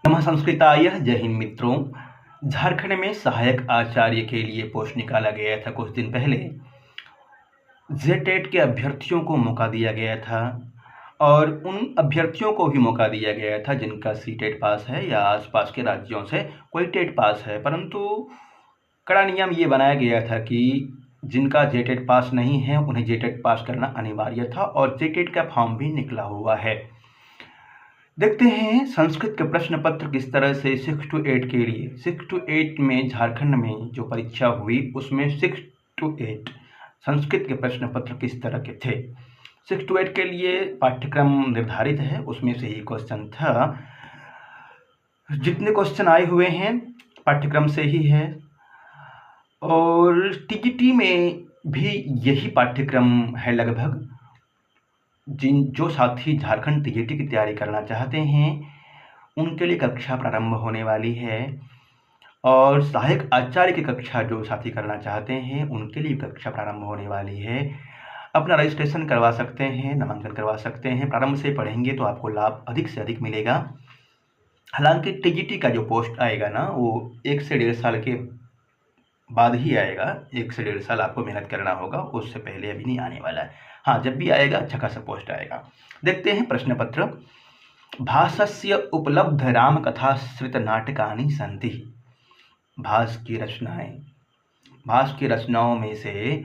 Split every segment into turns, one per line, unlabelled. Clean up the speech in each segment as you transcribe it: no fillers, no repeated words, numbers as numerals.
नमः संस्कृताय। जय हिंद मित्रों। झारखंड में सहायक आचार्य के लिए पोस्ट निकाला गया था कुछ दिन पहले। जेटेट के अभ्यर्थियों को मौका दिया गया था और उन अभ्यर्थियों को भी मौका दिया गया था जिनका सीटेट पास है या आसपास के राज्यों से कोई टेट पास है, परंतु कड़ा नियम ये बनाया गया था कि जिनका जेटेट पास नहीं है उन्हें जेटेट पास करना अनिवार्य था और जेटेट का फॉर्म भी निकला हुआ है। देखते हैं संस्कृत के प्रश्न पत्र किस तरह से 6 to 8 के लिए 6 to 8 में झारखंड में जो परीक्षा हुई उसमें 6 to 8 संस्कृत के प्रश्न पत्र किस तरह के थे। 6 to 8 के लिए पाठ्यक्रम निर्धारित है, उसमें से ही क्वेश्चन था। जितने क्वेश्चन आए हुए हैं पाठ्यक्रम से ही है और टीजीटी में भी यही पाठ्यक्रम है लगभग। जो साथी झारखंड टीजीटी की तैयारी करना चाहते हैं उनके लिए कक्षा प्रारंभ होने वाली है और सहायक आचार्य की कक्षा जो साथी करना चाहते हैं उनके लिए कक्षा प्रारंभ होने वाली है। अपना रजिस्ट्रेशन करवा सकते हैं, नामांकन करवा सकते हैं। प्रारंभ से पढ़ेंगे तो आपको लाभ अधिक से अधिक मिलेगा। हालांकि टीजीटी का जो पोस्ट आएगा ना वो 1 से 1.5 साल के बाद ही आएगा। 1 से 1.5 साल आपको मेहनत करना होगा, उससे पहले अभी नहीं आने वाला है। हाँ, जब भी आएगा अच्छा खासा पोस्ट आएगा। देखते हैं प्रश्न पत्र। भासस्य उपलब्ध रामकथाश्रित नाटकानि सन्ति। भास की रचनाओं में से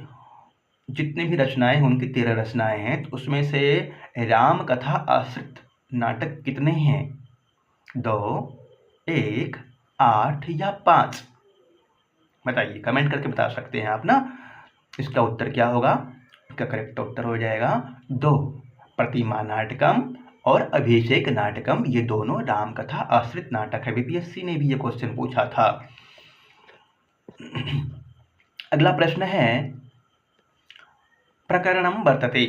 जितनी भी रचनाएं उनकी 13 रचनाएं हैं, तो उसमें से राम कथा आश्रित नाटक कितने हैं? 2, 1, 8 या 5? बताइए, कमेंट करके बता सकते हैं आप ना। इसका उत्तर क्या होगा? इसका करेक्ट उत्तर हो जाएगा 2, प्रतिमा नाटकम और अभिषेक नाटकम। ये दोनों रामकथा आश्रित नाटक है। बीपीएससी ने भी ये क्वेश्चन पूछा था। अगला प्रश्न है प्रकरणम वर्तते।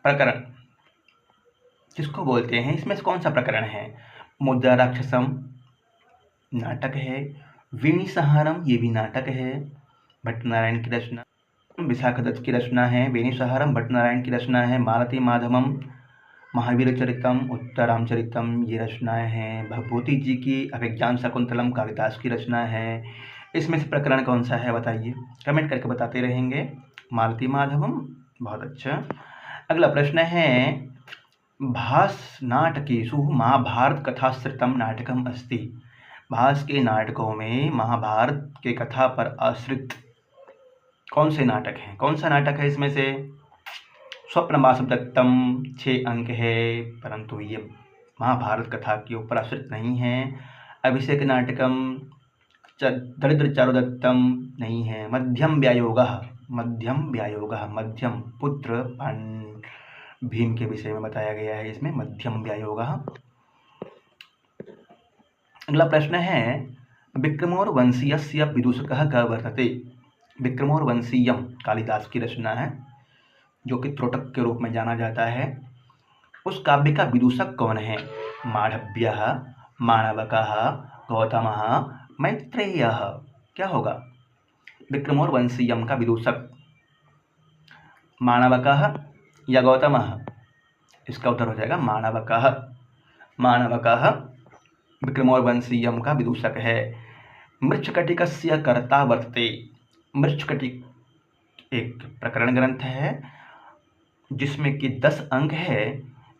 प्रकरण किसको बोलते हैं? इसमें से कौन सा प्रकरण है? मुद्रा राक्षसम नाटक है, वेणीसहारम ये भी नाटक है, भट्टनारायण की रचना। विशाखदत्त की रचना है वेणीसहारम, भट्टनारायण की रचना है मालती माधवम, महावीर चरितम, उत्तरामचरितम ये रचनाएं हैं भगवती जी की। अभिज्ञान शकुंतलम कालिदास की रचना है। इसमें से प्रकरण कौन सा है बताइए, कमेंट करके बताते रहेंगे। मालती माधवम, बहुत अच्छा। अगला प्रश्न है भास नाटकेषु महाभारत कथाश्रितम नाटकम अस्ति। भास के नाटकों में महाभारत के कथा पर आश्रित कौन से नाटक हैं? कौन सा नाटक है इसमें से? स्वप्नवासव दत्तम 6 अंक है, परंतु ये महाभारत कथा के ऊपर आश्रित नहीं है। अभिषेक नाटकम दरिद्र चारुदत्तम नहीं है। मध्यम व्यायोगः, मध्यम पुत्र भीम के विषय में बताया गया है इसमें, मध्यम व्यायोगः। अगला प्रश्न है विक्रमोर्वशीयस्य विदूषकः कः वर्तते। विक्रमोर्वशीयम कालिदास की रचना है जो कि त्रोटक के रूप में जाना जाता है। उस काव्य का विदूषक कौन है? माढ़व्यः, माणवकः, गौतमः, मैत्रेयः। क्या होगा? विक्रमोर्वशीयम का विदूषक माणवकः या गौतमः? इसका उत्तर हो जाएगा माणवकः। माणवकः विक्रमोर्वशीयम का विदूषक है। मृच्छकटिकस्य कर्ता वर्तते। मृच्छकटिक एक प्रकरण ग्रंथ है जिसमें कि 10 अंक है।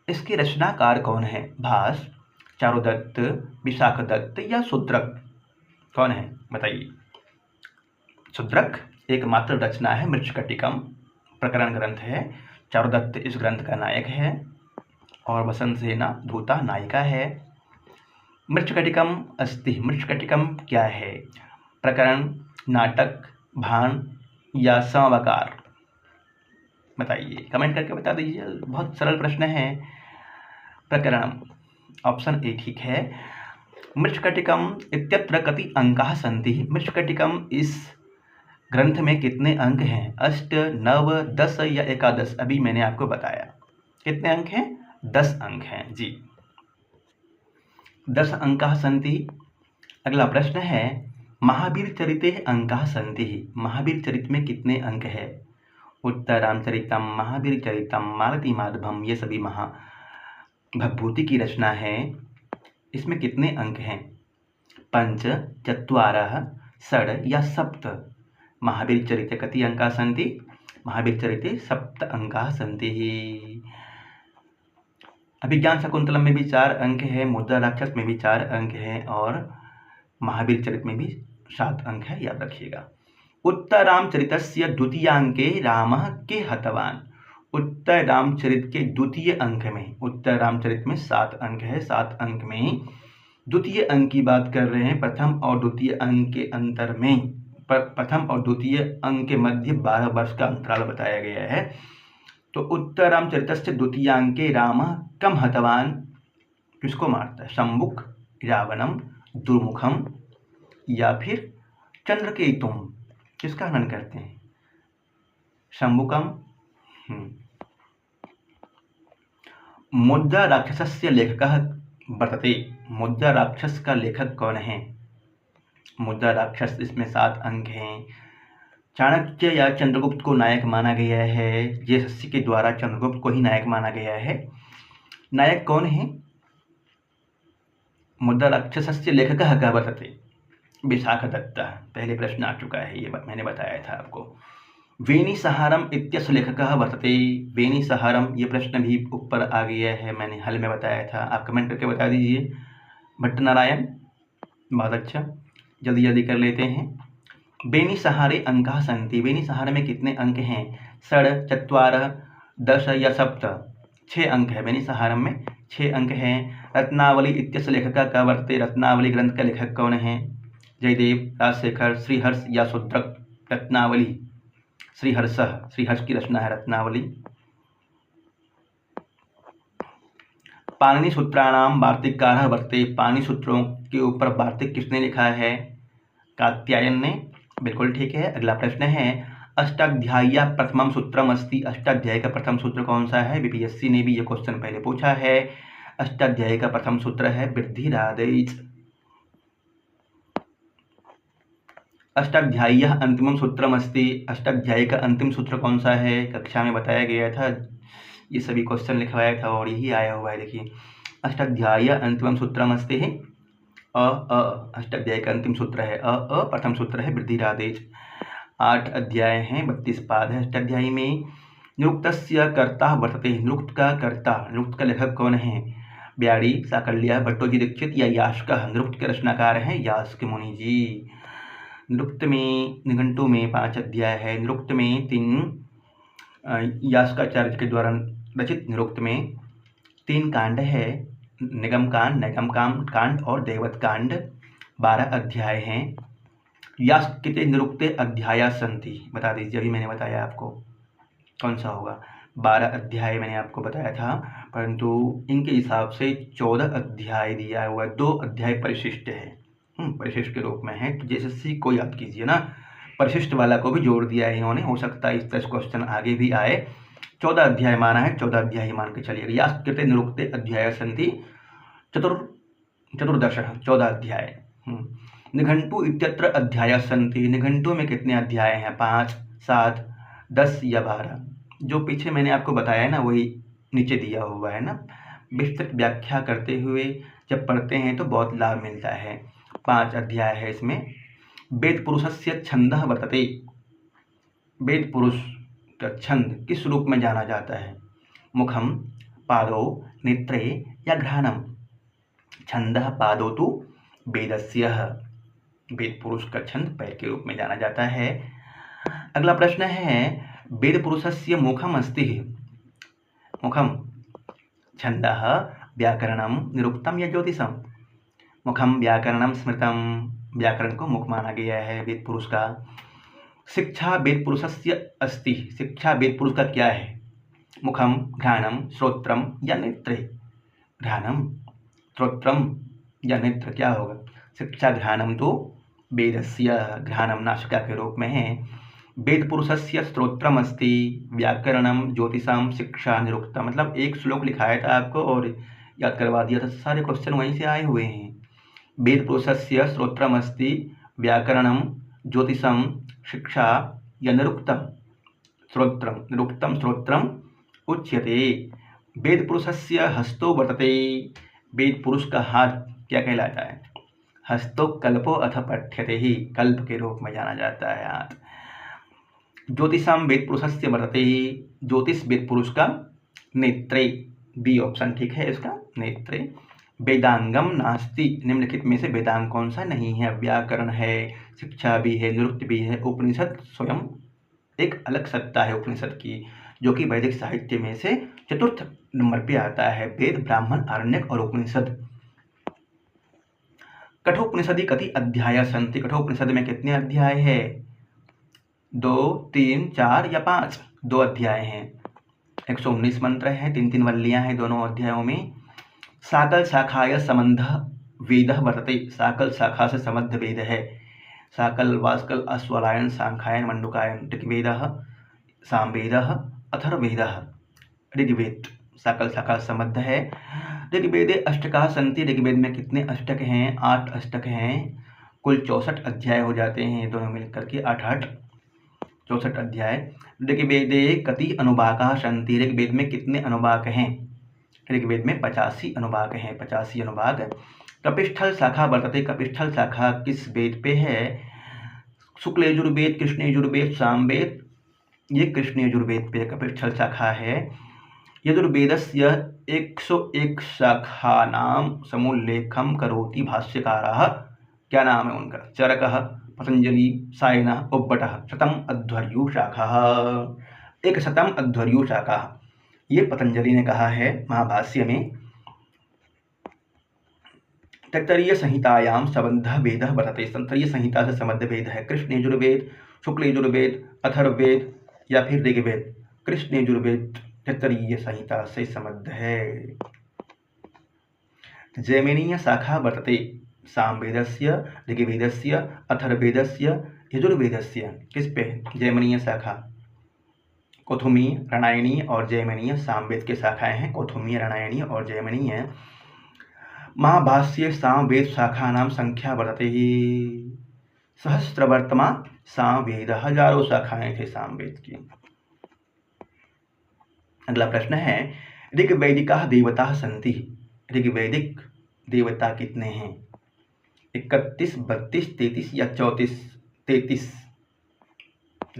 इसके रचनाकार कौन है? भास, चारुदत्त, विशाखदत्त या शूद्रक? कौन है बताइए? शूद्रक एकमात्र रचना है मृच्छकटिकम, प्रकरण ग्रंथ है। चारुदत्त इस ग्रंथ का नायक है और वसंत सेना धूता नायिका है। मृच्छकटिकम अस्ति। मृच्छकटिकम क्या है? प्रकरण, नाटक, भान या समवकार? बताइए, कमेंट करके बता दीजिए। बहुत सरल प्रश्न है। प्रकरण ऑप्शन ए ठीक है। मृच्छकटिकम इत्यत्र कति अंकाः सन्ति। मृच्छकटिकम इस ग्रंथ में कितने अंक हैं? 8, 9, 10 या 11? अभी मैंने आपको बताया कितने अंक हैं, 10 अंक हैं जी, 10 अंकाः सन्ति। अगला प्रश्न है महावीर चरिते अंकाः सन्ति। महावीर चरित में कितने अंक है? उत्तरामचरितम, महावीर चरितम, मालती माधवम ये सभी भगवती की रचना है। इसमें कितने अंक हैं? पंच, चत्वारः, षड् या सप्त? महावीरचरिते कति अंकाः सन्ति? महावीरचरिते 7 अंकाः सन्ति। अभिज्ञान शकुंतलम में भी 4 अंक है, मुद्रा राक्षस में भी 4 अंक है और महावीर चरित में भी 7 अंक है, याद रखिएगा। उत्तरामचरितस्य द्वितीयांके रामः के हतवान। उत्तर रामचरित के द्वितीय अंक में, उत्तर रामचरित में 7 अंक है, 7 अंक में द्वितीय अंक की बात कर रहे हैं। प्रथम और द्वितीय अंक के अंतर में, प्रथम और द्वितीय अंक के मध्य 12 वर्ष का अंतराल बताया गया है। तो उत्तर रामचरितस्य द्वितीयांके रामः कम हतवान, किसको मारता है? शंभुक, रावणम, दुर्मुखम या फिर चंद्रकेतुम, किसका हनन करते हैं? शंभुकम। मुद्रा राक्षसस्य लेखकः वर्तते। मुद्रा राक्षस का लेखक कौन है? मुद्रा राक्षस, इसमें 7 अंक हैं। चाणक्य या चंद्रगुप्त को नायक माना गया है। जेएसएससी के द्वारा चंद्रगुप्त को ही नायक माना गया है। नायक कौन है? मुद्रा राक्षसस्य लेखकः कः वर्तते? विशाखदत्तः। पहले प्रश्न आ चुका है, ये मैंने बताया था आपको। वेणीसहारम इत्यस्य लेखकः वर्तते। वेणीसहारम, ये प्रश्न भी ऊपर आ गया है, मैंने हल में बताया था, आप कमेंट करके बता दीजिए। भट्टनारायण, बहुत अच्छा, जल्दी जल्दी कर लेते हैं। वेणीसहारे अंकाः सन्ति। वेणीसहार में कितने अंक हैं? षड्, चत्वारः, 10 या सप्त? 6 अंक है। वेणीसहारम में 6 अंक हैं। रत्नावली इत्यस्य लेखकः कः वर्तते। रत्नावली ग्रंथ का लेखक कौन है? जयदेव, राजशेखर, श्रीहर्ष या शूद्रक? रत्नावली श्रीहर्षः, श्रीहर्ष की रचना है रत्नावली। पाणिनि सूत्राणाम वार्तिककारः वर्तते। पाणिनि सूत्रों के ऊपर वार्तिक किसने लिखा है? कात्यायन ने। बिल्कुल ठीक है। अगला प्रश्न है, अष्टाध्यायी प्रथमम सूत्रम अस्ति। अष्टाध्यायी का प्रथम सूत्र कौन सा है? बीपीएससी ने भी ये क्वेश्चन पहले पूछा है। अष्टाध्यायी का प्रथम सूत्र है वृद्धिरादेश। अष्टाध्यायी अंतिमम सूत्रम अस्ति। अष्टाध्यायी का अंतिम सूत्र कौन सा है? कक्षा में बताया गया था, ये सभी क्वेश्चन लिखवाया था और यही आया हुआ है। देखिए, अष्टाध्यायी अंतिमम सूत्रम अस्ति है अष्टाध्यायी का अंतिम सूत्र है प्रथम सूत्र है वृद्धिरादेश। 8 अध्याय हैं, 32 पाद है अष्टाध्यायी में। निरुक्तस्य कर्ता वर्तते। निरुक्त का कर्ता, निरुक्त का लेखक कौन है? ब्याड़ी, साकल्या, भट्टोजी दीक्षित या यास्कः? निरुक्त के रचनाकार हैं यास्क मुनि जी। निरुक्त में, निघंटु में 5 अध्याय है। निरुक्त में 3 यास्काचार्य के द्वारा रचित निरुक्त में 3 कांड है, निगम कांड, नैगम कांड और देववत कांड। 12 अध्याय हैं। यास्किते निरुक्ते अध्याया सन्ति, बता दीजिए, अभी मैंने बताया आपको कौन सा होगा। 12 अध्याय मैंने आपको बताया था, परंतु इनके हिसाब से 14 अध्याय दिया हुआ है। 2 अध्याय परिशिष्ट है, परिशिष्ट के रूप में है। तो जैसे को याद कीजिए ना, परिशिष्ट वाला को भी जोड़ दिया है इन्होंने, हो सकता है इस तरह क्वेश्चन आगे भी आए। 14 अध्याय माना है, 14 अध्याय मान के चलिएगा। यास्कृते निरुक्ते अध्याय सन्ति चतुर्दश, 14 अध्याय। निघंटु इत्यत्र अध्याय सन्ति। निघंटु में कितने अध्याय हैं? 5, 7, 10 या 12? जो पीछे मैंने आपको बताया है ना, वही नीचे दिया हुआ है ना। विस्तृत व्याख्या करते हुए जब पढ़ते हैं तो बहुत लाभ मिलता है। 5 अध्याय है इसमें। वेद पुरुषस्य छंदः वर्तते। वेद पुरुष का छंद किस रूप में जाना जाता है? मुखम, पादौ, नेत्रे या घ्राणम? छंदः पादौ तु वेदस्य। वेद पुरुष का छंद पैर के रूप में जाना जाता है। अगला प्रश्न है, वेद पुरुषस्य मुखम अस्ति। मुखम छंदः व्याकरणम, निरुक्तम या ज्योतिषम? मुखम व्याकरणम स्मृतम, व्याकरण को मुख माना गया है वेद पुरुष का। शिक्षा वेद पुरुषस्य अस्ति। शिक्षा वेद पुरुष का क्या है? मुखम, घ्राणम, श्रोत्रम या नेत्रे? घ्राणम, श्रोत्रम या नेत्र क्या होगा? शिक्षा घ्राणम तो वेदस्य, घ्राणम नासिका के रूप में है। वेद पुरुषस्य श्रोत्रम अस्ति, व्याकरणम, ज्योतिषम, शिक्षा, निरुक्ता। मतलब एक श्लोक लिखाया था आपको और याद करवा दिया था, सारे क्वेश्चन वहीं से आए हुए हैं। वेद पुरुषस्य श्रोत्रम अस्ति, व्याकरणम, ज्योतिषम, शिक्षा या निरुक्तम? श्रोत्रम, निरुक्तम श्रोत्रम उच्यते। वेद पुरुषस्य हस्तो वर्तते। वेद पुरुष का हाथ क्या कहलाता है? हस्तो कल्पो अथ पठ्यते ही, कल्प के रूप में जाना जाता है हाथ। ज्योतिषाम वेद पुरुषस्य वर्तते ही, ज्योतिष वेद पुरुष का नेत्रे, बी ऑप्शन ठीक है इसका, नेत्रे। वेदांगम नास्ति, निम्नलिखित में से वेदांग कौन सा नहीं है? व्याकरण है, शिक्षा भी है, निरुक्त भी है, उपनिषद स्वयं एक अलग सत्ता है उपनिषद की, जो कि वैदिक साहित्य में से चतुर्थ नंबर पे आता है। वेद, ब्राह्मण, आरण्यक और उपनिषद। कठोपनिषदि कति अध्याय सन्ति, कठोपनिषद में कितने अध्याय है? 2, 3, 4 या 5? 2 अध्याय हैं। 119 मंत्र हैं, 3-3 वल्लियां हैं दोनों अध्यायों में। साकल शाखाय संबंध वेद वर्तते, साकल शाखा से संबद्ध वेद है। साकल, वास्कल, अश्वलायन, सांखायन, मंडुकायन। ऋग्वेदः, सामवेदः, अथर्ववेदः। ऋग्वेद साकल शाखा से संबद्ध है। ऋग्वेदे अष्टकाः सन्ति, ऋग्वेद में कितने अष्टक हैं? 8 अष्टक हैं। कुल 64 अध्याय हो जाते हैं दोनों मिलकर के, 8-8 64 अध्याय। ऋग्वेदे कति अनुवाकाः सन्ति, ऋग्वेद में कितने अनुवाक हैं? ऋग्वेद में 85 अनुवाक हैं, 85 अनुवाक। कपिस्थल शाखा वर्तते, कपिस्थल शाखा किस वेद पे है? शुक्ल यजुर्वेद, कृष्ण यजुर्वेद, सामवेद, ये कृष्ण यजुर्वेद पे कपिस्थल शाखा है। यजुर्वेदस्य 101 शाखानां समुल्लेखं करोति भाष्यकारः, क्या नाम है उनका? चरकः, पतंजलि, सायनः, उब्बटः। 100 अध्वर्यु शाखाः, 100 अध्वर्यु शाखाः, ये पतंजलि ने कहा है महाभाष्य में। तैत्तरीय संहितायां संबद्धः वेदः वर्तते, तैत्तरीय संहिता से संबद्ध वेद है। कृष्ण यजुर्वेद, शुक्ल यजुर्वेद, अथर्ववेद या फिर ऋग्वेद। कृष्ण यजुर्वेद तैत्तरीय संहिता से संबद्ध है। जैमिनीय शाखा वर्तते, सामवेदस्य, ऋग्वेदस्य, अथर्ववेदस्य, यजुर्वेदस्य। किस पे? जैमिनीय शाखा। कौथुमीय, रणयनीय और जैमिनीय सामवेद के शाखाएं हैं। कौथुमीय, रणयनीय और जैमिनीय। महाभाष्ये सामवेद शाखानां संख्या वर्तते ही सहस्रवर्तमा सामवेद, हजारों शाखाएं थे सामवेद की। अगला प्रश्न है, ऋग्वैदिकाः देवताः सन्ति, ऋग्वैदिक देवता कितने हैं? 31, 32, 33 या 34? 33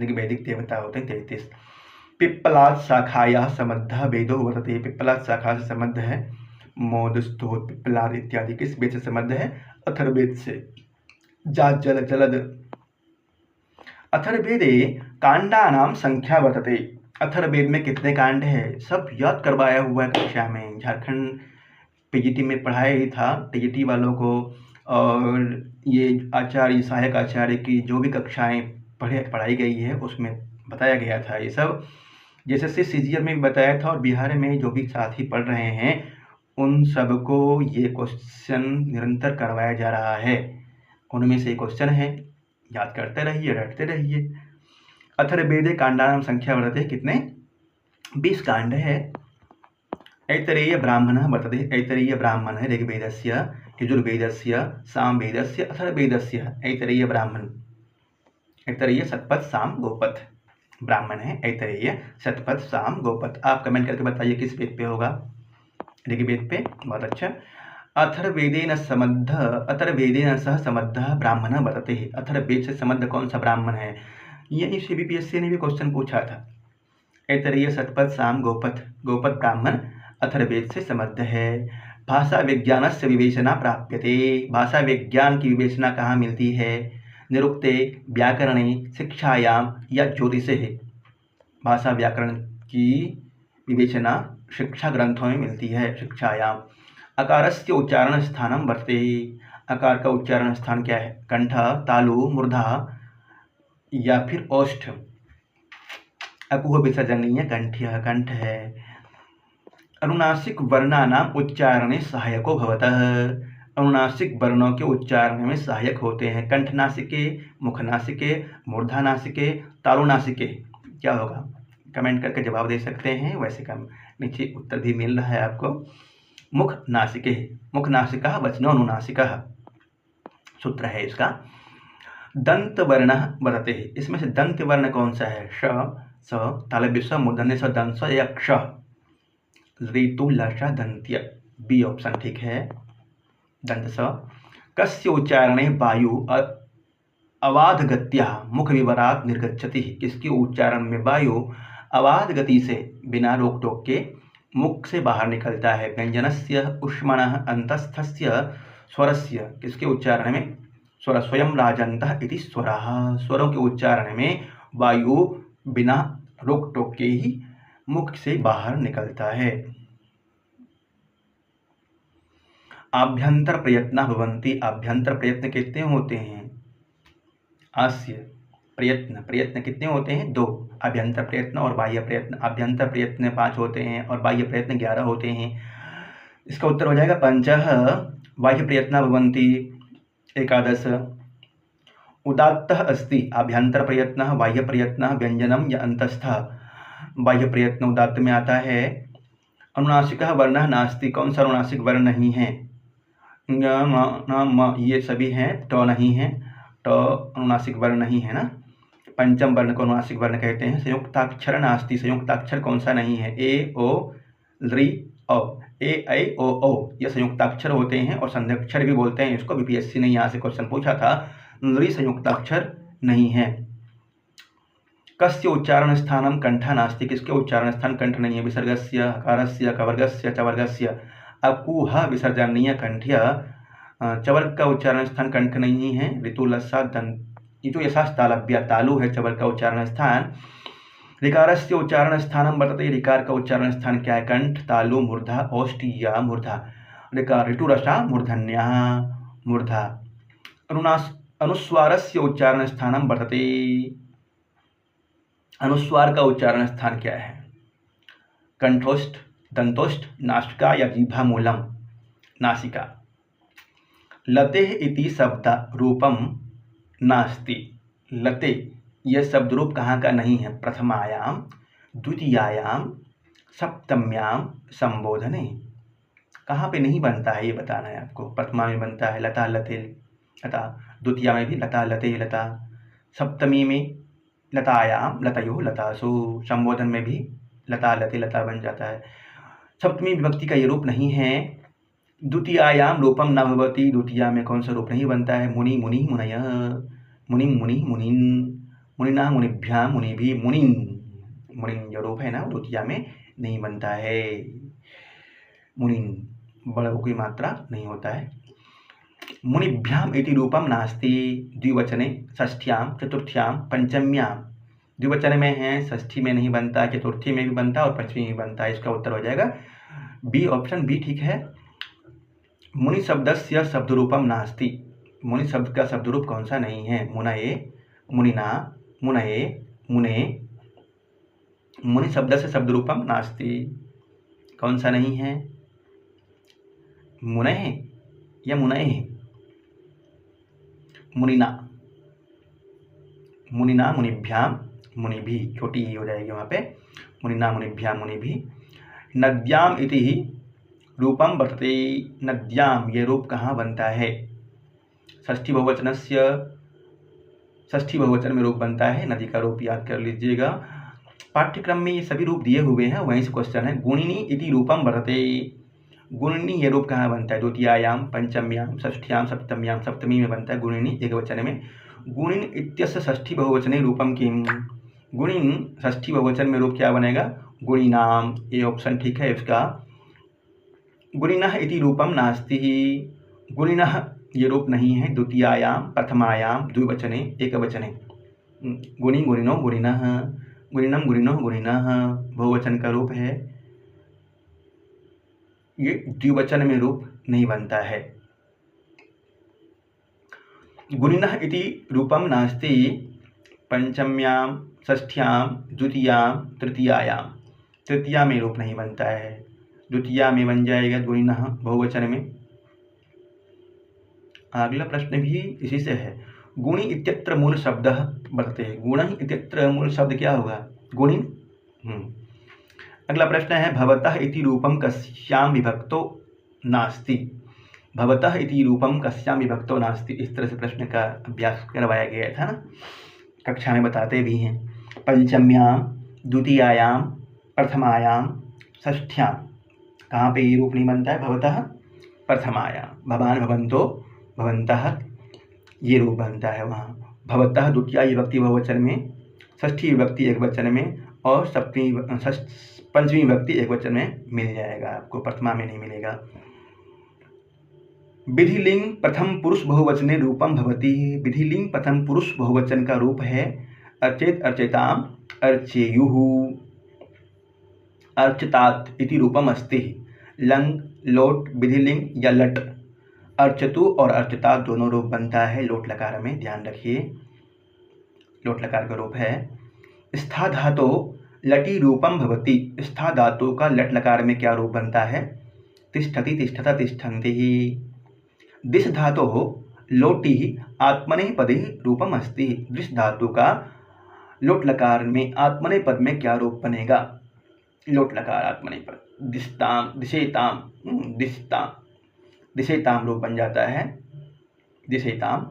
ऋग्वैदिक देवता होते हैं, 33। पिप्पलाद शाखायाः संबद्धः वेदो वर्तते, पिप्पलाद शाखा से संबद्ध है। मोद, स्तोत्र, पिप्पलाद इत्यादि किस वेद से संबद्ध है? अथर्ववेद से। जात, जल, जलद। अथर्ववेदे कांडानां संख्या वर्तते, अथर्ववेद में कितने कांड है? सब याद करवाया हुआ है कक्षा में, झारखंड पीजीटी में पढ़ाया ही था टीजीटी वालों को, और ये आचार्य, सहायक आचार्य की जो भी कक्षाएं पढ़ाई गई है उसमें बताया गया था ये सब। जैसे सीजीएल में बताया था, और बिहार में जो भी साथी पढ़ रहे हैं उन सबको ये क्वेश्चन निरंतर करवाया जा रहा है। उनमें से क्वेश्चन है, याद करते रहिए, रटते रहिए। अथर्ववेदे कांडानां संख्या वर्तते, कितने? 20 कांड है। ऐतरेय ब्राह्मणः वर्तते, ऐतरेय ब्राह्मण है ऋग्वेदस्य, यजुर्वेदस्य, सामवेदस्य, अथर्ववेदस्य। ऐतरेय ब्राह्मण, ऐतरेय शतपथ, साम, गोपथ ब्राह्मण है। ऐतरेय शतपथ, साम, गोपथ। आप कमेंट करके बताइए किस वेद पे होगा? ऋग्वेद पे। बहुत अच्छा। अथर्ववेदेन संबद्ध, अथर्ववेदेन सह संबद्धः ब्राह्मणः वर्तते, अथर्ववेद से संबद्ध कौन सा ब्राह्मण है? यही सीबीपीएससी ने भी क्वेश्चन पूछा था। ऐतरेय शतपथ, साम, गोपथ, गोपथ ब्राह्मण अथर्ववेद से संबद्ध है। भाषा विज्ञानस्य विवेचना प्राप्यते, भाषा विज्ञान की विवेचना कहाँ मिलती है? निरुक्ते, व्याकरणे, शिक्षायाम या ज्योतिषे। भाषा व्याकरण की विवेचना शिक्षा ग्रंथों में मिलती है, शिक्षायाम। अकारस्य उच्चारण स्थानम वर्तते, अकार का उच्चारण स्थान क्या है? कंठ, तालु, मूर्धा या फिर ओष्ठ। अकुह विसर्जनीय कंठ्य, कंठ है। अनुनासिक वर्णानाम उच्चारणे सहायको भवतः, अनुनासिक वर्णों के उच्चारण में सहायक होते हैं। कंठनासिके, मुखनासिके, मूर्धानासिके, तालुनासिके। क्या होगा? कमेंट करके जवाब दे सकते हैं, वैसे कम नीचे उत्तर भी मिल रहा है आपको। मुख नासिके, मुख नासिका वचनो अनुनासिकः, सूत्र है इसका। दंत वर्ण वर्तते, इसमें से दंत वर्ण कौन सा है? श, स, तालव्य स, मूर्धन्य स, दंत स या क्ष। ऋतु, लश, दंत्य, बी ऑप्शन ठीक है। दंत स। कस्य उच्चारणे वायु अवाध गत्या मुख विवरात निर्गच्छति। किसके उच्चारण में वायु अवाध गति से बिना रोक टोक के मुख से बाहर निकलता है। व्यंजनस्य ऊष्मणः अंतस्थस्य स्वरस्य। किसके उच्चारण में? स्वर स्वयं राजन्तः इति स्वरः। स्वरों के उच्चारण में वायु बिना रोक टोक के ही मुख से बाहर निकलता है। आभ्यंतर प्रयत्न भवन्ति। आभ्यंतर प्रयत्न कितने होते हैं? आस्य प्रयत्न। प्रयत्न कितने होते हैं? 2। अभ्यंतर प्रयत्न और बाह्य प्रयत्न। अभ्यंतर प्रयत्न 5 होते हैं और बाह्य प्रयत्न 11 होते हैं। इसका उत्तर हो जाएगा पंचः बाह्य प्रयत्न भवन्ति। 11। उदात्तः अस्ति। अभ्यंतर प्रयत्न, बाह्य प्रयत्न, व्यंजनम या अंतस्थः। बाह्य प्रयत्न उदात्त में आता है। अनुनासिकः वर्णः नास्ति। कौन सा अनुनासिक वर्ण नहीं है? म ये सभी हैं, ट नहीं है। ट अनुनासिक वर्ण नहीं है ना। पंचम वर्ण को अनुनासिक वर्ण कहते हैं। संयुक्ताक्षर नास्ति। संयुक्ताक्षर कौन सा नहीं है? ए ओ ऋ औ। ए ऐ ओ औ ये संयुक्ताक्षर होते हैं और संध्याक्षर भी बोलते हैं इसको। बीपीएससी ने यहाँ से क्वेश्चन पूछा था। ऋ संयुक्ताक्षर नहीं है। कस्य उच्चारण स्थानम कंठा नास्ति। किसके उच्चारण स्थान कंठ नहीं है? विसर्गस्य, हकारस्य, कवर्गस्य, चवर्गस्य। अकुह विसर्जनीय कंठ्य। चवर्ग का उच्चारण स्थान कंठ नहीं है। ऋतु लस्सा दंत इतो यशास्तालभ्य। तालु है चवर्ग का उच्चारण स्थान। ऋकारस्य उच्चारण स्थानम वर्तते। ऋकार का उच्चारण स्थान क्या है? कंठ, तालु, मूर्धा, औष्ठ्य, मूर्धा। ऋकार ऋतु रसा मूर्धन्या, मूर्धा। अनुस्वारस्य उच्चारण स्थानम वर्तते। अनुस्वार का उच्चारण स्थान क्या है? कंठोष्ठ, दंतोष्ठ, नासिका या जिह्वा मूलम, नासिका। लते इति शब्द रूपम नास्ति। लते यह शब्द रूप कहाँ का नहीं है? प्रथमायाम, द्वितीयायाम, सप्तम्याम संबोधने। कहाँ पे नहीं बनता है ये बताना है आपको। प्रथमा में बनता है लता लते लता, द्वितीया में भी लता लते लता, सप्तमी में लतायाम लतयो लतासु, संबोधन में भी लता लते लता बन जाता है। सप्तमी विभक्ति का ये रूप नहीं है। द्वितीयायाम रूपम न भवति। द्वितीया में कौन सा रूप नहीं बनता है? मुनि मुनि मुनय, मुनि मुनि मुनिन, मुनिना मुनिभ्याम मुनिभि मुनिन। मुनिन जो रूप है ना द्वितीया में नहीं बनता है। मुनिन बड़ों की मात्रा नहीं होता है। मुनिभ्याम इति रूपम नास्ति। द्विवचने षष्ठ्याम, चतुर्थ्याम, पंचम्याम। द्विवचन में है, षष्ठी में नहीं बनता, चतुर्थी में भी बनता और पंचमी में बनता है। इसका उत्तर हो जाएगा बी, ऑप्शन बी ठीक है। मुनि शब्दस्य शब्द रूपम नास्ति। मुनि शब्द का शब्द रूप कौन सा नहीं है? मुनये, मुनिना, मुनये, मुने। मुनि शब्द से शब्द रूपम नास्ति। कौन सा नहीं है? मुनये या मुनये? मुनिना, मुनिना मुनिभ्याम मुनिभि, छोटी ही हो जाएगी वहाँ पे। मुनिना मुनिभ्याम मुनिभि। नद्याम इति ही रूपम वर्तते। नद्याम ये रूप कहाँ बनता है? षष्ठी बहुवचनस्य, षष्ठी बहुवचन में रूप बनता है। नदी का रूप याद कर लीजिएगा। पाठ्यक्रम में ये सभी रूप दिए हुए हैं, वहीं से क्वेश्चन है। गुणिनी इति रूपम वर्तते। गुणिनी ये रूप कहाँ बनता है? द्वितीयायाम, पंचम्याम, षष्ठ्याम, सप्तम्याम। सप्तमी में बनता है गुणिनी एक वचन में। गुणिन इत्यस्य षष्ठी बहुवचने रूपम किम। गुणिन षष्ठी बहुवचन में रूप क्या बनेगा? गुणिनाम। ये ऑप्शन ठीक है इसका। गुणिनः इति रूपम नास्ति। गुणिनः ये रूप नहीं है। द्वितीयायाम, प्रथमायाम, द्विवचने, एकवचने। गुणि गुणिनो गुणिनः, गुणिनम गुणिनो गुणिनः बहुवचन का रूप है। ये द्विवचन में रूप नहीं बनता है। गुणिनः इति रूपम नास्ति। पंचम्याम, षष्ठ्याम, द्वितीयाम, तृतीयायाम। तृतीया में रूप नहीं बनता है। द्वितीया में बन जाएगा गुणिनः बहुवचन में। अगला प्रश्न भी इसी से है। गुणि इत्यत्र मूल शब्द वर्तते। गुण इत्यत्र मूल शब्द क्या होगा? गुणिन। अगला प्रश्न है भवतः इति रूपम कस्याम विभक्तो नास्ति। भवतः इति रूपम कस्याम विभक्तो नास्ति। इस तरह से प्रश्न का अभ्यास करवाया गया था ना, कक्षा में बताते भी हैं। पंचम्याम, द्वितीयायाम, प्रथमायाम, षष्ठ्याम। कहाँ पे ये रूप नहीं बनता है? भवतः प्रथमायां भवान भवंतो भवंतः ये रूप बनता है वहाँ। भवतः द्वितीया विभक्ति बहुवचन में, षष्ठी विभक्ति एक वचन में और पंचमी विभक्ति एक वचन में मिल जाएगा आपको, प्रथमा में नहीं मिलेगा। विधिलिंग प्रथम पुरुष बहुवचने रूपम भवति। विधिलिंग प्रथम पुरुष बहुवचन का रूप है अर्चेत अर्चेताम अर्चेयुः अर्चतात इति रूपम अस्ति। लंग लोट विधिलिंग या लट अर्चतु और अर्चतात दोनों रूप बनता है लोट लकार में, ध्यान रखिए लोट लकार का रूप है। स्था धातो लटी रूपम भवति। स्था धातु का लट लकार में क्या रूप बनता है? तिष्ठति तिष्ठता तिष्ठन्ति। दिश धातो लोटी आत्मनेपदे रूपम अस्ति। दिश धातु का लोट लकार में आत्मनेपद में क्या रूप बनेगा? लोट लकार आत्मनेपद दिशताम दिशेताम दिशताम दिशेताम रूप बन जाता है दिशेताम।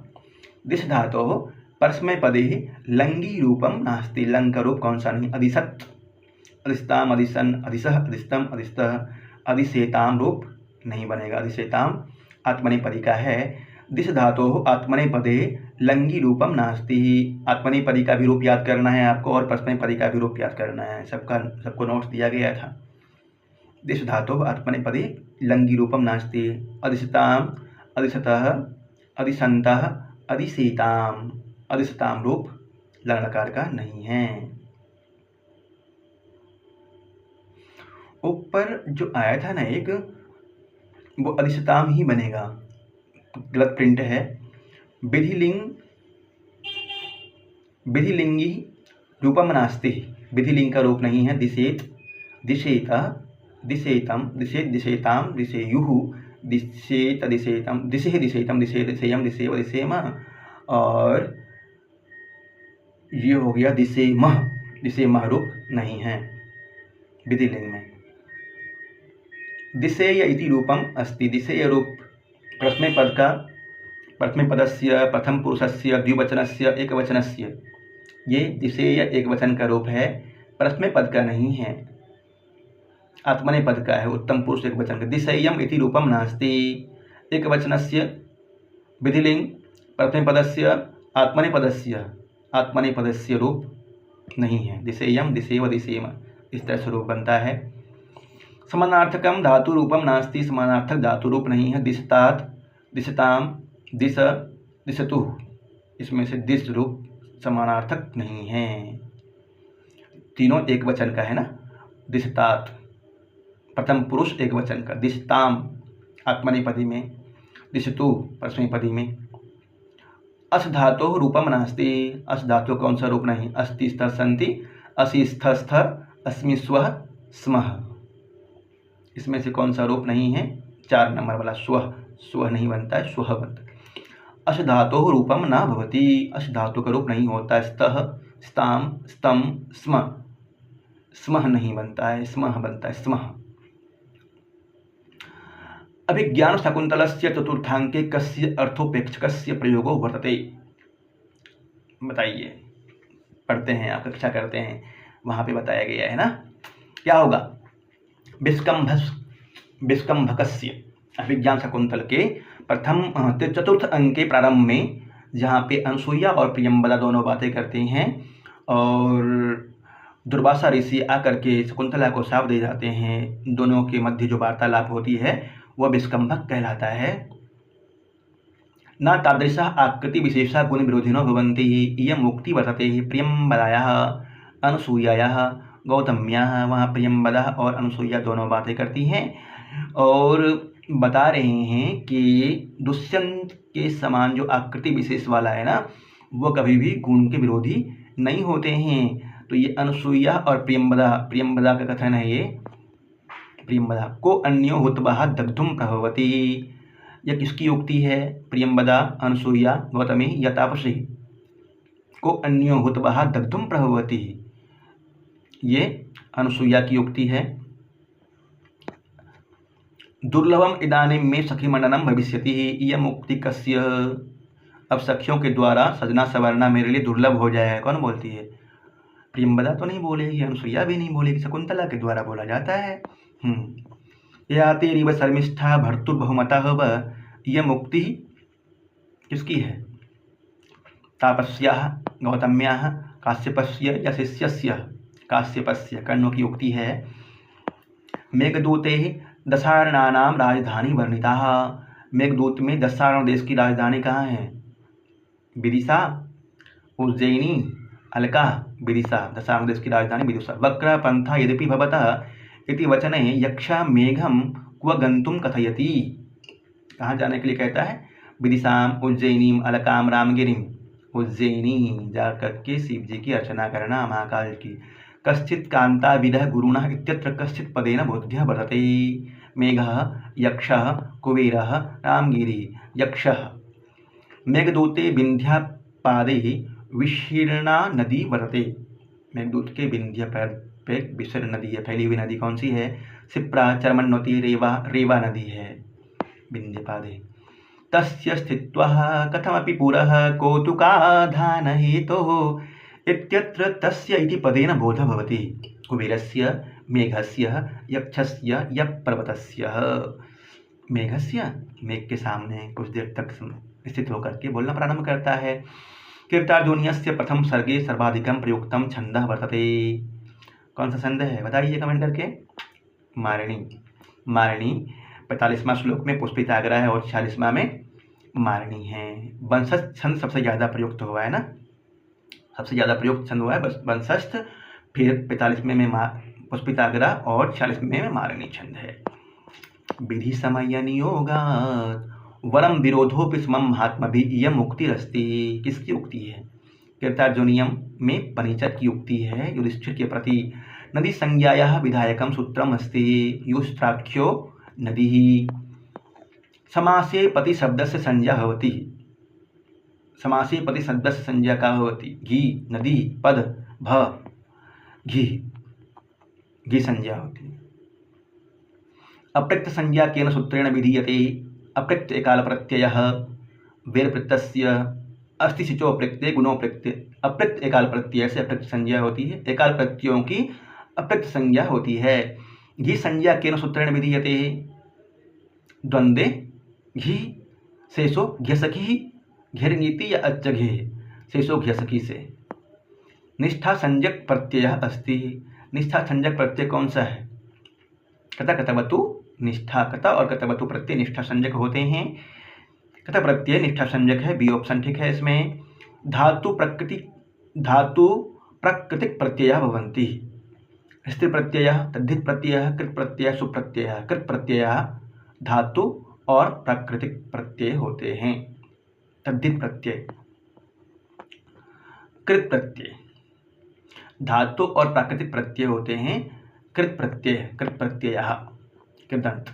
दिश धातो परस्मैपदे लंगी रूपम नास्ति। लंग का रूप कौन सा नहीं? अधिसत अधिस्ताम अधिसन अधिसः अधिस्तम अधिस्तः। अधिसेताम रूप नहीं बनेगा। अधिसेताम आत्मनेपदी का है। दिश धातो आत्मनेपदे लंगी रूपम नास्ति। आत्मनेपदी का भी रूप याद करना है आपको और परस्मैपदी का भी रूप याद करना है। सबको नोट्स दिया गया था। दिश धातो आत्मनेपदे लंगी रूपम नास्ति। अधिसताम अधिसतः अधिसंतः अधिसेताम। अधिसताम रूप लंग लकार का नहीं है। ऊपर जो आया था ना एक, वो अधिसताम ही बनेगा, गलत प्रिंट है। विधिलिंगी रूपम नास्ति। विधिलिंग का रूप नहीं है। दिशेत दिशेता दिशेतम दिशेत दिशेताम दिशेयुः दिशेत दिशेतम दिशे दिशेतम दिशे दिशेयम दिशेव दिशेम और ये हो गया दिशेमः। दिशेमः रूप नहीं है विधिलिंग में। दिशेय इति रूपम अस्ति। दिशेय रूप प्रथमेपदस्य प्रथम पुरुषस्य द्विवचनस्य एकवचनस्य, ये दिशेय एक वचन का रूप है, प्रथमेपद का नहीं है, आत्मनेपद का है, उत्तम पुरुष एक वचन का। दिशेयम इति रूपम नास्ति। एकवचनस्य विधिलिंग प्रथमेपदस्य आत्मनेपदस्य रूप नहीं है। दिशेयम दिशेव दिशेम इस तरह से रूप बनता है। समानार्थकम धातु रूपम नास्ति। समानार्थक धातु रूप नहीं है। दिशतात दिशताम दिश दिशतु, इसमें से दिश रूप समानार्थक नहीं है। तीनों एक वचन का है ना। दिशतात प्रथम पुरुष एक वचन का, दिशताम आत्मनेपदी में, दिशतु परस्मैपदी में। अस धातो रूपम नास्ति। अस धातु कौन सा रूप नहीं? अस्ति स्थ सन्ति असि स्थ स्थ अस्मि स्वः स्मः, इसमें से कौन सा रूप नहीं है? 4 नंबर वाला स्वः। स्वः नहीं बनता है, स्वः बनता है। अश धातो रूपम न भवति। अश धातु का रूप नहीं होता। स्तः स्ताम स्तम स्म, स्मः नहीं बनता है, स्मः बनता है स्मः। अभिज्ञान शकुंतलस्य चतुर्थांके कस्य अर्थोपेक्षकस्य प्रयोगो वर्तते। बताइए, पढ़ते हैं आप, कक्षा करते हैं, वहाँ पे बताया गया है ना। क्या होगा? विस्कंभकस्य अभिज्ञान शकुंतल के प्रथम चतुर्थ अंक के प्रारंभ में, जहाँ पे अनसुईया और प्रियंबदा दोनों बातें करते हैं और दुर्वासा ऋषि आकर के शकुंतला को शाप दे जाते हैं, दोनों के मध्य जो वार्तालाप होती है वह विस्कंभक कहलाता है। न तादृशा आकृति विशेषा गुण विरोधिनो भवन्ति। इयं मुक्ति वर्तते प्रियंबदायाः अनसूयायाः गौतम्याः। वहाँ प्रियंबदा और अनसूया दोनों बातें करती हैं और बता रहे हैं कि दुष्यंत के समान जो आकृति विशेष वाला है ना, वो कभी भी गुण के विरोधी नहीं होते हैं। तो ये अनसूया और प्रियंबदा का कथन है। ये प्रियंबदा को अन्यो हुतवः दग्धुम प्रभवति। यह किसकी उक्ति है? प्रियंबदा अनसूया गौतमी या तापसी को अन्यो हुतवः दग्धुम प्रभवति, ये अनसूया की उक्ति है। दुर्लभम इदानीं मे सखी मंडनम भविष्यति। यह मुक्ति कस्य? अब सखियों के द्वारा सजना सवरना मेरे लिए दुर्लभ हो जाएगा। कौन बोलती है? प्रियंबदा तो नहीं बोलेगी, अनसुईया भी नहीं बोलेगी, शकुंतला के द्वारा बोला जाता है। या तेरिव शर्मिष्ठा भर्तुर्बहुमतः व यह मुक्ति किसकी है? तापस्याः गौतम्याः काश्यपस्य या शिष्यस्य काश्यपस्य कर्णों की उक्ति है। मेघदूते दशारणानां राजधानी वर्णिता। मेघदूत में दशारण देश की राजधानी कहाँ है? विदिशा, उज्जयिनी, अलका, विदिशा। दशारण देश की राजधानी विदिशा। वक्र पंथा यद्यपि भवतः इति वचने यक्षा मेघम क्व गंतुम कथयति। कहाँ जाने के लिए कहता है? विदिशाम, उज्जयिनीम, अलकाम, रामगिरिम। उज्जयिनी जा करके शिव जी की अर्चना करना, महाकाल की। कश्चित् कांता विदः गुरुणः इत्यत्र कश्चित् पदेन बोध्य वर्तते। मेघः, यक्षः, कुबेरः, रामगिरि। यक्षः मेघदूते विंध्यापादे विशीर्णा नदी वर्तते। मेघदूत के विंध्य पैर पे विशीर्ण नदी है, फैली हुई नदी कौन सी है? शिप्रा, चर्मण्वती, रेवा नदी है विंध्यपादे। तस्य स्थित्वा कथमपि पुरः कौतुकाधानहेतोः इत्यत्र तस्य इति पदेन बोधः भवति। कुबेरस्य, मेघस्य, यक्षस्य, पर्वतस्य। मेघस्य, मेघ के सामने कुछ देर तक स्थित होकर के बोलना प्रारंभ करता है। कीर्तार्जुनीयस्य प्रथम सर्गे सर्वाधिकम प्रयुक्तम छंदः वर्तते। कौन सा छंद है बताइए कमेंट करके? मारिणी। मारिणी 45वां श्लोक में पुष्पिताग्रह है और 46वां में मारिणी है। वंशस्थ छंद सबसे ज़्यादा प्रयुक्त हुआ है ना, सबसे ज़्यादा प्रयुक्त छंद हुआ है वंशस्थ, फिर 45वें में पुष्पिताग्रह और 46वें में मारिणी छंद है। विधि समय नियोगात् वरम विरोधोपि समम महात्मभि इयं मुक्तिरस्ति। किसकी उक्ति है? कीर्तार्जुनीयम में पनिचर की उक्ति है युधिष्ठिर के प्रति। नदी संज्ञायाः विधायकं सूत्रम अस्ति युष्त्राख्यो नदी। समासे पति शब्दस्य संज्ञा भवति। समासे पति शब्दस्य संज्ञा का भवति? घी, नदी, पद, भ, घी, घी संज्ञा होती है। अप्रक्त संज्ञा केन सूत्रेण विधीयते? अप्रक्त एकाल प्रत्ययः वेर प्रत्यय अस्ति सिचो अप्रत्यय गुणों प्रत्यय। अप्रक्त एकाल प्रत्यय से अप्रक्त संज्ञा होती है, एकाल प्रत्ययों की अप्रक्त संज्ञा होती है। घी संज्ञा केन सूत्रेण विधीयते? द्वंद्वे घी शेषो घ्यसखी घेरनीति या अच्चघे शेषो घ्यसखी से। निष्ठा संज्ञक प्रत्यय अस्ति। निष्ठा संज्ञक प्रत्यय कौन सा है? कथा कथवतु निष्ठा। कथा और कथवतु प्रत्यय निष्ठा संज्ञक होते हैं। कथा प्रत्यय निष्ठा संज्ञक है, बी ऑप्शन ठीक है इसमें। धातु प्राकृतिक प्रत्यय भवन्ति। स्त्री प्रत्यय, तद्धित प्रत्यय, कृत प्रत्यय, सुप्रत्यय। कृत प्रत्यय धातु और प्राकृतिक प्रत्यय होते हैं। तद्धित प्रत्यय, कृत प्रत्यय। धातु और प्राकृतिक प्रत्यय होते हैं कृत प्रत्यय, कृत प्रत्ययः, कृदंत।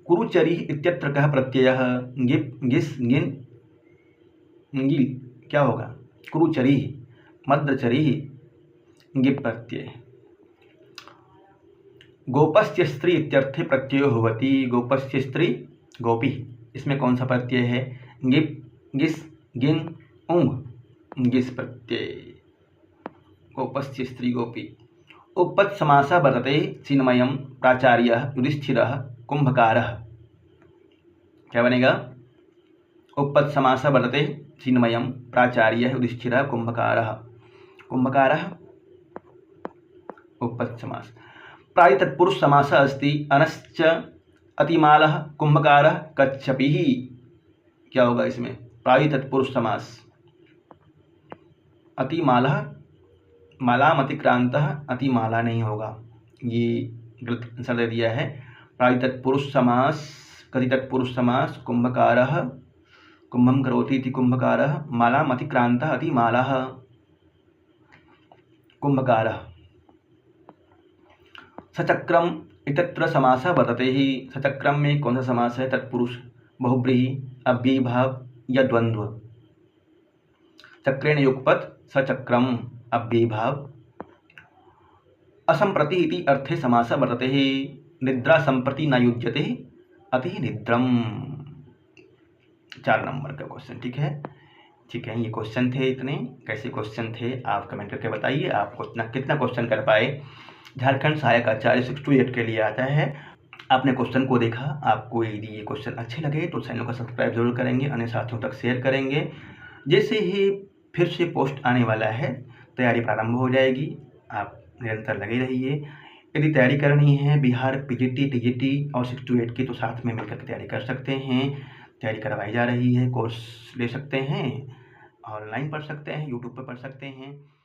कुरुचरी इत्यत्र कः प्रत्ययः? गिप, गिस, गिन, गिल क्या होगा? कुरुचरी, मद्रचरी, गिप प्रत्यय। गोपस्य स्त्री इत्यर्थे प्रत्ययो भवति। गोपस्य स्त्री गोपी, इसमें कौन सा प्रत्यय है? गिप, गिस, गिन, उंग, गिस प्रत्यय। गोपस्य स्त्री गोपी। उपपद समासः वर्तते चिन्मयं प्राचार्यः युधिष्ठिरः कुंभकारः। क्या बनेगा? उपपद समासः वर्तते चिन्मयं प्राचार्यः युधिष्ठिरः कुंभकारः। कुंभकारः उपपद समास। प्राय तत्पुरुष समासः अस्ति अनश्च अतिमालः कुंभकारः कच्छपिः। क्या होगा इसमें? प्राय तत्पुरुष समास। अतिमालः, मालाम अतिक्रांतः, अतिमाला नहीं होगा, ये गलत आंसर दे दिया है। प्राय तत्पुरुष समास, कति तत्पुरुष समास। कुंभकारः कुंभम करोति इति कुंभकारः, मालाम अतिक्रांतः अतिमालः, कुंभकारः। सचक्रम इत्यत्र समासः वर्तते ही। सचक्रम में कौन सा समास है? तत्पुरुष, बहुब्रीहि, अव्ययीभाव या द्वंद्व। चक्रेण युगपत् सचक्रम, अव्ययीभाव। असंप्रति इति अर्थे समासः वर्तते ही। निद्रा संप्रति न युज्यते अति निद्रम। 4 नंबर का क्वेश्चन ठीक है। ठीक है, ये क्वेश्चन थे इतने। कैसे क्वेश्चन थे आप कमेंट करके बताइए। आप कितना क्वेश्चन कर पाए। झारखंड सहायक आचार्य 6 to 8 के लिए आता है। आपने क्वेश्चन को देखा, आपको यदि ये क्वेश्चन अच्छे लगे तो चैनल को सब्सक्राइब जरूर करेंगे, अन्य साथियों तक शेयर करेंगे। जैसे ही फिर से पोस्ट आने वाला है, तैयारी प्रारंभ हो जाएगी। आप निरंतर लगे रहिए। यदि तैयारी करनी है बिहार पीजीटी, टीजीटी और 6 to 8 की, तो साथ में मिलकर के तैयारी कर सकते हैं। तैयारी करवाई जा रही है, कोर्स ले सकते हैं, ऑनलाइन पढ़ सकते हैं, यूट्यूब पर पढ़ सकते हैं।